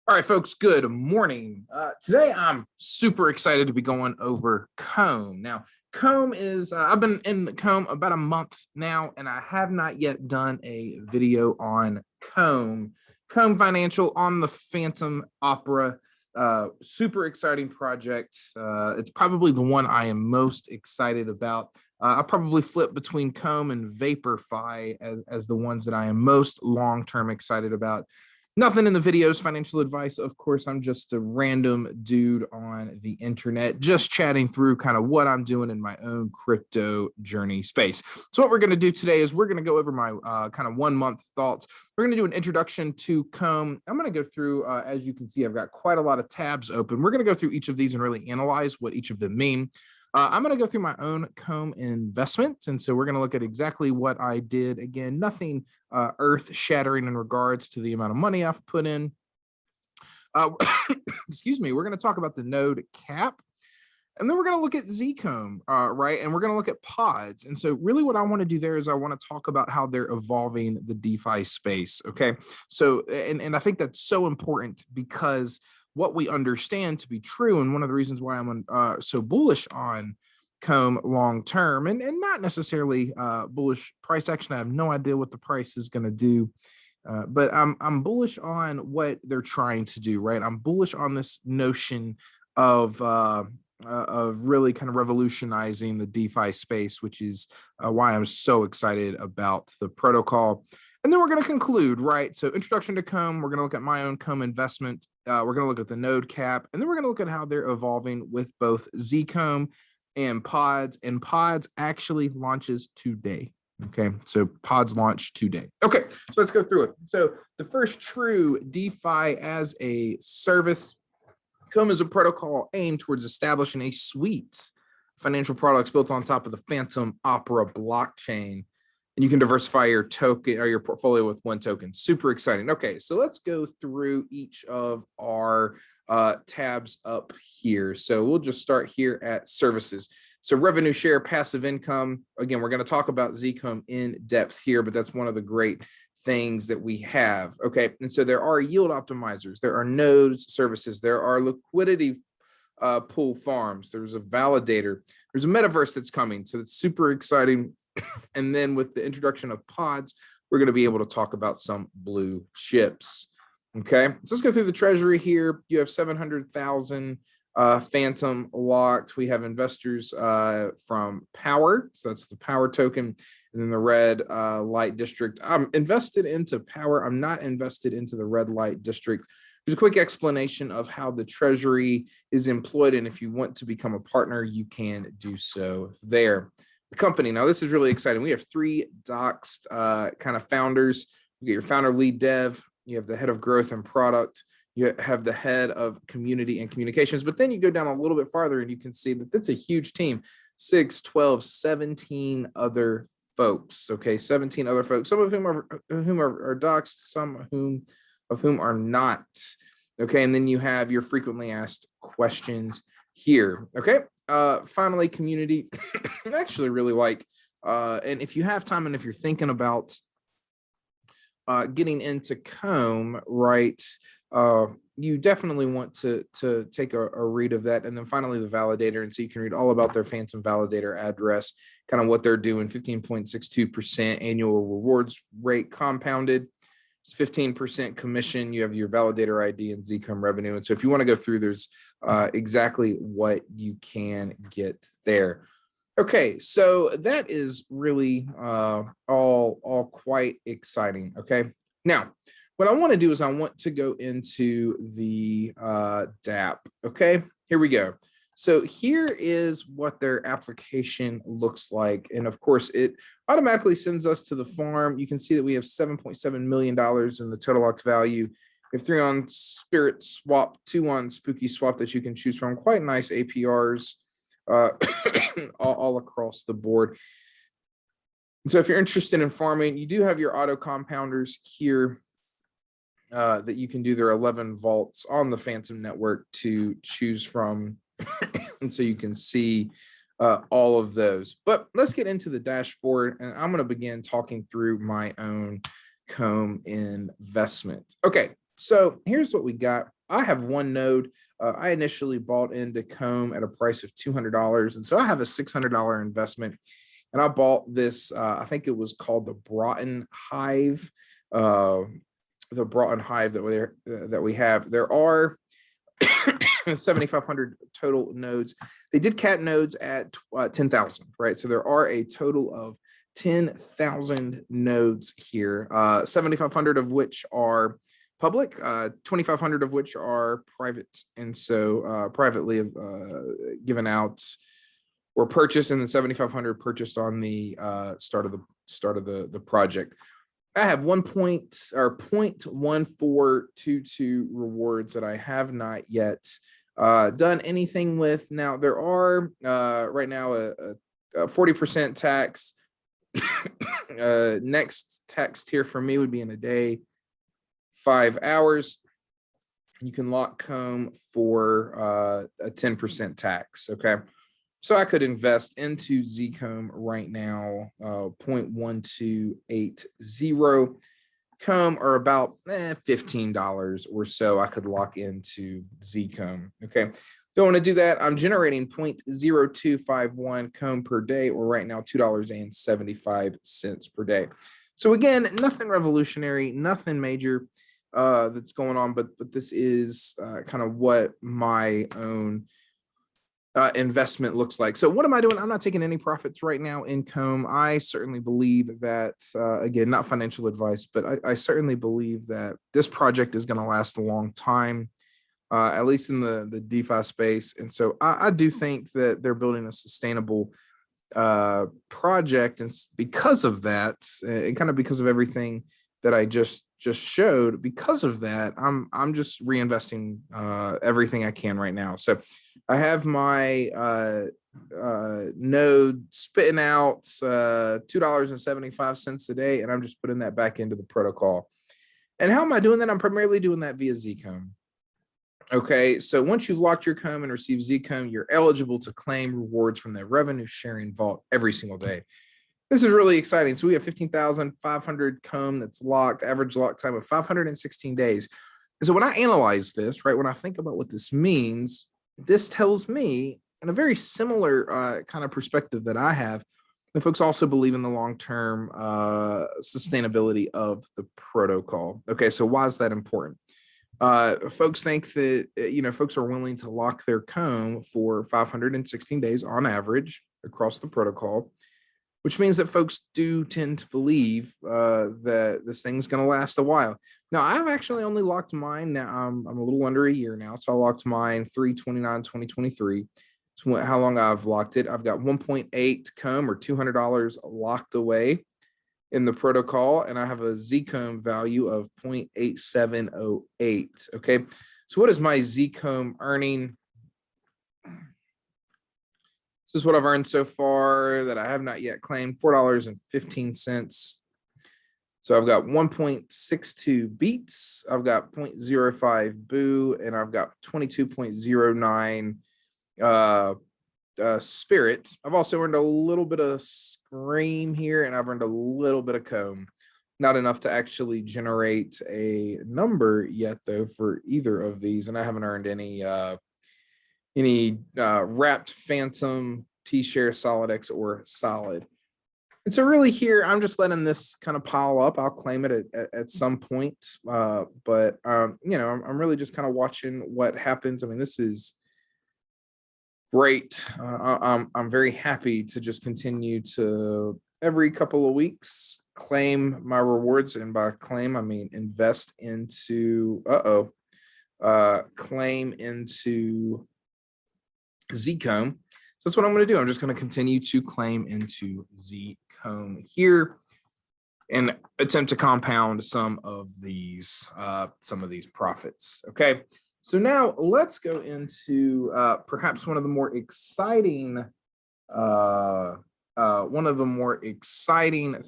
All right, folks, good morning. Today, I'm super excited to be going over Comb. Now, Comb is, I've been in Comb about a month now, and I have not yet done a video on Comb. Comb Financial on the Phantom Opera. Super exciting project. It's probably the one I am most excited about. I'll probably flip between Comb and Vaporfy as the ones that I am most long-term excited about. Nothing in the videos financial advice. Of course, I'm just a random dude on the internet, just chatting through kind of what I'm doing in my own crypto journey space. So what we're going to do today is we're going to go over my kind of 1 month thoughts. We're going to do an introduction to Comb. I'm going to go through, as you can see, I've got quite a lot of tabs open. We're going to go through each of these and really analyze what each of them mean. I'm going to go through my own Comb investment. And so we're going to look at exactly what I did. Again, nothing earth shattering in regards to the amount of money I've put in. Excuse me. We're going to talk about the node cap. And then we're going to look at Zcomb, right? And we're going to look at PODz. And so really what I want to do there is I want to talk about how they're evolving the DeFi space. Okay. So, and I think that's so important because what we understand to be true, and one of the reasons why I'm so bullish on Comb long term, and not necessarily bullish price action. I have no idea what the price is going to do, but I'm bullish on what they're trying to do. Right, I'm bullish on this notion of really kind of revolutionizing the DeFi space, which is why I'm so excited about the protocol. And then we're going to conclude, right? So introduction to Comb, we're going to look at my own Comb investment. We're going to look at the node cap, and then we're going to look at how they're evolving with both Zcomb and PODz. And PODz actually launches today. Okay, so PODz launch today. Okay, so let's go through it. So the first true DeFi as a service. Comb is a protocol aimed towards establishing a suite of financial products built on top of the Phantom Opera blockchain. And you can diversify your token or your portfolio with one token. Super exciting. Okay, so let's go through each of our tabs up here. So we'll just start here at services. So revenue share, passive income. Again, we're going to talk about Zcomb in depth here, but that's one of the great things that we have. Okay, and so there are yield optimizers, there are nodes services, there are liquidity pool farms, there's a validator, there's a metaverse that's coming. So it's super exciting. And then with the introduction of PODz, we're going to be able to talk about some blue chips. Okay, so let's go through the treasury here. You have 700,000 Phantom locked. We have investors from Power. So that's the Power token. And then the red light district. I'm invested into Power. I'm not invested into the red light district. There's a quick explanation of how the treasury is employed. And if you want to become a partner, you can do so there. The company. Now, this is really exciting. We have 3 doxed kind of founders. You get your founder, lead dev. You have the head of growth and product. You have the head of community and communications. But then you go down a little bit farther and you can see that that's a huge team. 6, 12, 17 other folks. Okay, 17 other folks. Some of whom are doxed, some of whom are not. Okay, and then you have your frequently asked questions here. Okay. Finally, community. I actually really like, and if you have time and if you're thinking about getting into Comb, right, you definitely want to take a read of that. And then finally, the validator. And so you can read all about their Phantom validator address, kind of what they're doing, 15.62% annual rewards rate compounded. It's 15% commission. You have your validator ID and Zcomb revenue. And so if you want to go through, there's exactly what you can get there. Okay, so that is really all quite exciting. Okay, now what I want to do is I want to go into the dApp. Okay, here we go. So here is what their application looks like. And of course, it automatically sends us to the farm. You can see that we have $7.7 million in the total locked value. We have 3 on Spirit Swap, 2 on Spooky Swap that you can choose from. Quite nice APRs all across the board. So if you're interested in farming, you do have your auto compounders here that you can do. There are 11 vaults on the Phantom network to choose from. And so you can see all of those. But let's get into the dashboard, and I'm going to begin talking through my own Comb investment. Okay, So here's what we got. I have one node. I initially bought into Comb at a price of $200. And so I have a $600 investment. And I bought this, I think it was called the Broughton Hive. The Broughton Hive that we have. There are 7,500 total nodes. They did cat nodes at 10,000, right? So there are a total of 10,000 nodes here, 7,500 of which are public, 2,500 of which are private, and so privately given out or purchased, and the 7,500 purchased on the start of the project. I have 0.1422 rewards that I have not yet done anything with. Now there are right now a 40% tax. Next tax tier for me would be in a day, 5 hours. You can lock Comb for a 10% tax. Okay. So I could invest into Zcomb right now, 0.1280 Comb, or about $15 or so I could lock into Zcomb. Okay. Don't want to do that. I'm generating 0.0251 Comb per day, or right now $2.75 per day. So again, nothing revolutionary, nothing major that's going on, but this is kind of what my own investment looks like. So what am I doing? I'm not taking any profits right now in Comb. I certainly believe that, again, not financial advice, but I certainly believe that this project is going to last a long time, at least in the DeFi space. And so I do think that they're building a sustainable project. And because of that, and kind of because of everything that I just showed, because of that, I'm just reinvesting everything I can right now. So I have my node spitting out $2.75 a day, and I'm just putting that back into the protocol. And how am I doing that? I'm primarily doing that via Zcomb. Okay, so once you've locked your Comb and received Zcomb, you're eligible to claim rewards from the revenue sharing vault every single day. This is really exciting. So we have 15,500 Comb that's locked, average lock time of 516 days. And so when I analyze this, right, when I think about what this means, this tells me, in a very similar kind of perspective that I have, that folks also believe in the long-term sustainability of the protocol. Okay, so why is that important? Folks think that, folks are willing to lock their Comb for 516 days on average across the protocol, which means that folks do tend to believe that this thing's going to last a while. Now, I've actually only locked mine. Now, I'm a little under a year now, so I locked mine 3/29/2023. So how long I've locked it. I've got 1.8 Comb, or $200 locked away in the protocol, and I have a Zcomb value of 0.8708. Okay, so what is my Zcomb earning? This is what I've earned so far that I have not yet claimed, $4.15. So I've got 1.62 beats, I've got 0.05 boo, and I've got 22.09 spirit. I've also earned a little bit of scream here, and I've earned a little bit of Comb. Not enough to actually generate a number yet, though, for either of these, and I haven't earned any wrapped phantom, T-share, solid X, or solid. And so really here, I'm just letting this kind of pile up. I'll claim it at some point, but I'm really just kind of watching what happens. I mean, this is great. I'm very happy to just continue to, every couple of weeks, claim my rewards, and by claim I mean invest into claim into Zcomb. So that's what I'm going to do. I'm just going to continue to claim into Zcomb here and attempt to compound some of these profits. Okay. So now let's go into perhaps one of the more exciting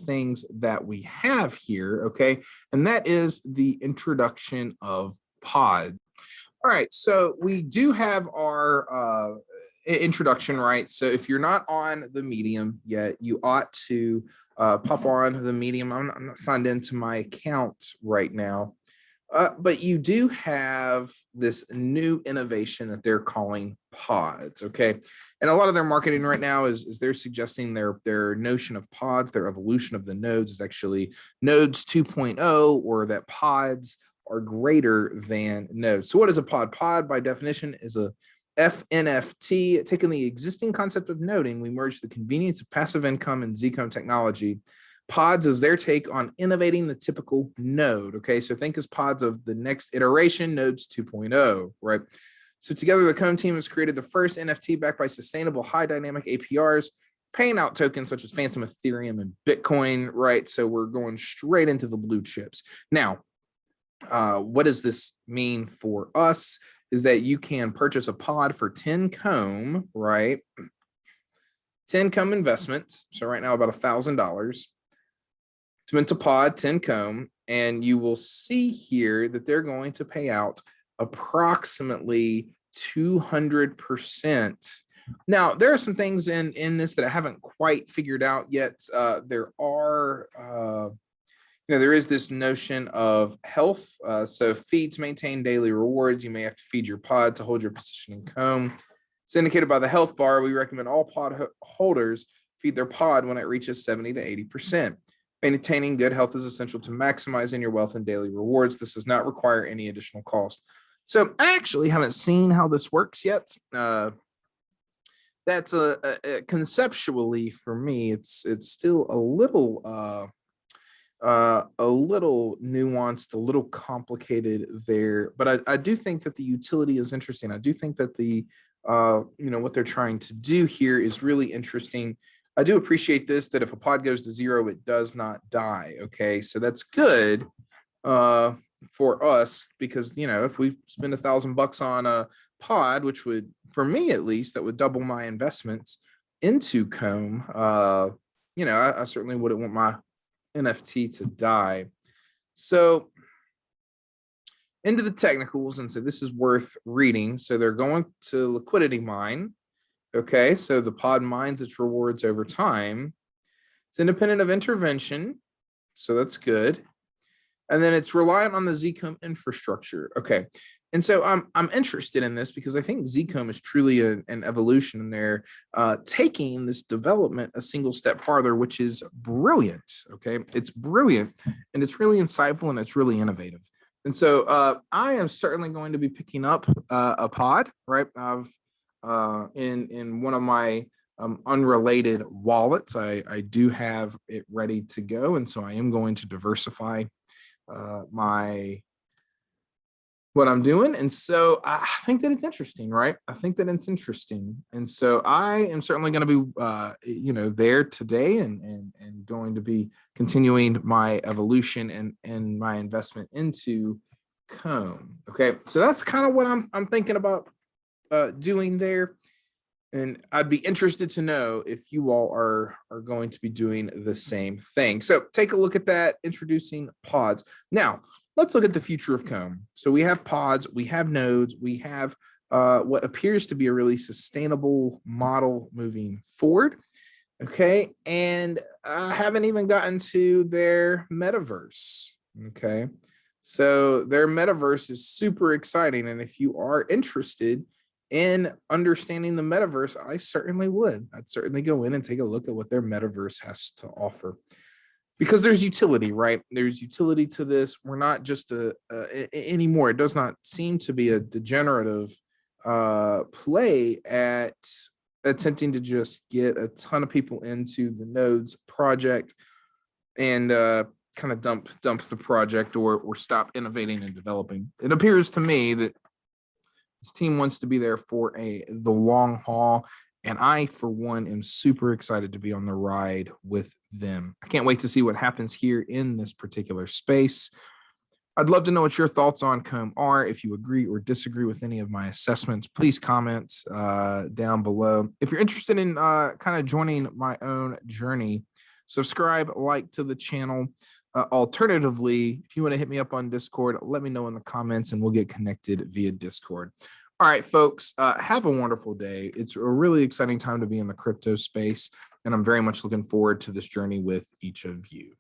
things that we have here. Okay. And that is the introduction of PODz. All right, so we do have our introduction, right? So if you're not on the Medium yet, you ought to pop on the Medium. I'm not signed into my account right now. But you do have this new innovation that they're calling pods, okay? And a lot of their marketing right now is they're suggesting their notion of pods, their evolution of the nodes is actually nodes 2.0, or that pods are greater than nodes. So what is a pod? Pod, by definition, is a FNFT. Taking the existing concept of noding, we merge the convenience of passive income and Zcode technology. Pods is their take on innovating the typical node. Okay, so think as pods of the next iteration, nodes 2.0, right? So together, the Cone team has created the first NFT backed by sustainable high dynamic APRs, paying out tokens such as Phantom Ethereum and Bitcoin, right? So we're going straight into the blue chips. Now, what does this mean for us? Is that you can purchase a pod for 10 comb, right? 10 comb investments. So right now about $1,000. It's meant to pod 10 comb, and you will see here that they're going to pay out approximately 200%. Now, there are some things in this that I haven't quite figured out yet. There is this notion of health. So feed to maintain daily rewards. You may have to feed your pod to hold your position in comb. It's indicated by the health bar. We recommend all pod holders feed their pod when it reaches 70 to 80%. Maintaining good health is essential to maximizing your wealth and daily rewards. This does not require any additional cost. So I actually haven't seen how this works yet. That's conceptually for me, it's still a little nuanced, a little complicated there. But I do think that the utility is interesting. I do think that the what they're trying to do here is really interesting. I do appreciate this, that if a pod goes to zero, it does not die. Okay, so that's good for us, because if we spend $1,000 on a pod, which would, for me at least, that would double my investments into comb. I certainly wouldn't want my NFT to die. So into the technicals, and so this is worth reading. So they're going to liquidity mine. Okay, so the pod mines its rewards over time. It's independent of intervention, so that's good. And then it's reliant on the Zcode infrastructure. Okay, and so I'm interested in this because I think Zcode is truly an evolution, and they're taking this development a single step farther, which is brilliant. Okay, it's brilliant, and it's really insightful, and it's really innovative. And so I am certainly going to be picking up a pod, right? In one of my unrelated wallets. I do have it ready to go, and so I am going to diversify what I'm doing. And so I think that it's interesting, right? I think that it's interesting, and so I am certainly going to be there today, and going to be continuing my evolution and my investment into comb. Okay, so that's kind of what I'm thinking about doing there. And I'd be interested to know if you all are going to be doing the same thing. So take a look at that, introducing pods. Now, let's look at the future of comb. So we have pods, we have nodes, we have what appears to be a really sustainable model moving forward. Okay, and I haven't even gotten to their metaverse. Okay, so their metaverse is super exciting. And if you are interested in understanding the metaverse, I certainly would. I'd certainly go in and take a look at what their metaverse has to offer, because there's utility, right? There's utility to this. We're not just anymore. It does not seem to be a degenerative play at attempting to just get a ton of people into the nodes project and kind of dump the project or stop innovating and developing. It appears to me that this team wants to be there for the long haul, and I, for one, am super excited to be on the ride with them. I can't wait to see what happens here in this particular space. I'd love to know what your thoughts on comb are. If you agree or disagree with any of my assessments, please comment down below. If you're interested in kind of joining my own journey, subscribe, like to the channel. Alternatively, if you want to hit me up on Discord, let me know in the comments and we'll get connected via Discord. All right, folks, have a wonderful day. It's a really exciting time to be in the crypto space, and I'm very much looking forward to this journey with each of you.